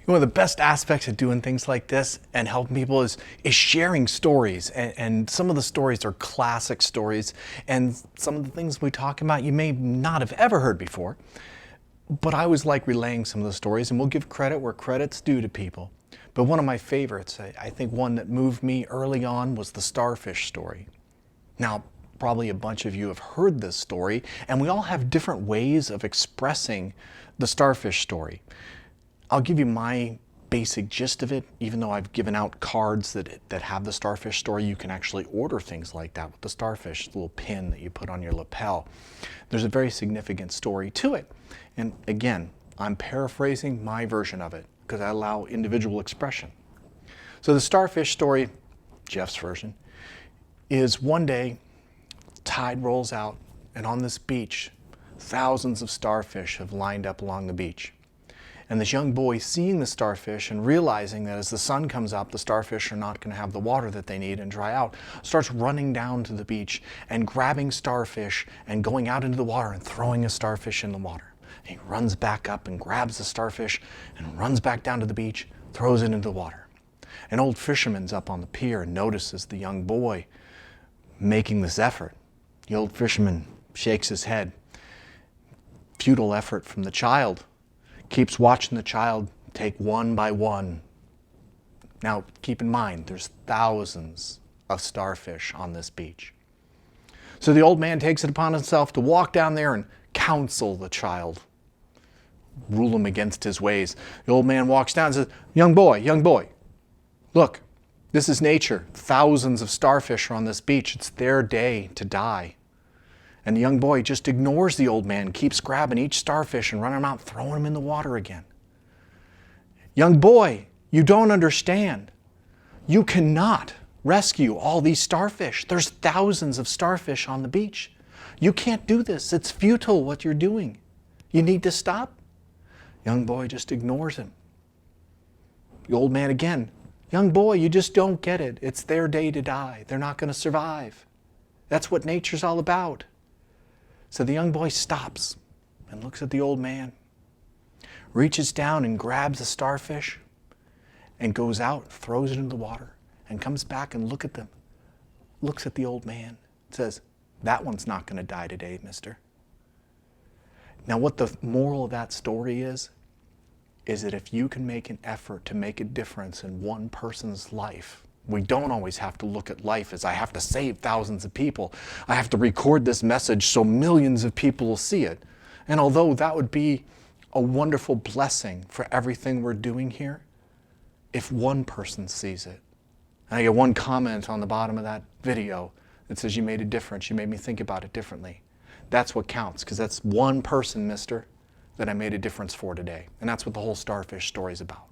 One of the best aspects of doing things like this and helping people is sharing stories. And some of the stories are classic stories. And some of the things we talk about you may not have ever heard before. But I always like relaying some of the stories, and we'll give credit where credit's due to people. But one of my favorites, I think one that moved me early on, was the starfish story. Now, probably a bunch of you have heard this story, and we all have different ways of expressing the starfish story. I'll give you my basic gist of it, even though I've given out cards that have the starfish story. You can actually order things like that with the starfish, the little pin that you put on your lapel. There's a very significant story to it. And again, I'm paraphrasing my version of it because I allow individual expression. So the starfish story, Jeff's version, is one day, tide rolls out, and on this beach, thousands of starfish have lined up along the beach. And this young boy, seeing the starfish and realizing that as the sun comes up, the starfish are not going to have the water that they need and dry out, starts running down to the beach and grabbing starfish and going out into the water and throwing a starfish in the water. And he runs back up and grabs the starfish and runs back down to the beach, throws it into the water. An old fisherman's up on the pier and notices the young boy making this effort. The old fisherman shakes his head. Futile effort from the child. Keeps watching the child take one by one. Now, keep in mind, there's thousands of starfish on this beach. So the old man takes it upon himself to walk down there and counsel the child, rule him against his ways. The old man walks down and says, young boy, look, this is nature. Thousands of starfish are on this beach. It's their day to die. And the young boy just ignores the old man, keeps grabbing each starfish and running them out, throwing them in the water again. Young boy, you don't understand. You cannot rescue all these starfish. There's thousands of starfish on the beach. You can't do this. It's futile what you're doing. You need to stop. Young boy just ignores him. The old man again, young boy, you just don't get it. It's their day to die. They're not going to survive. That's what nature's all about. So the young boy stops and looks at the old man, reaches down and grabs a starfish and goes out, throws it into the water, and comes back and looks at the old man, says, that one's not going to die today, mister. Now what the moral of that story is that if you can make an effort to make a difference in one person's life, we don't always have to look at life as I have to save thousands of people. I have to record this message so millions of people will see it. And although that would be a wonderful blessing for everything we're doing here, if one person sees it, and I get one comment on the bottom of that video that says you made a difference, you made me think about it differently. That's what counts, because that's one person, mister, that I made a difference for today. And that's what the whole starfish story is about.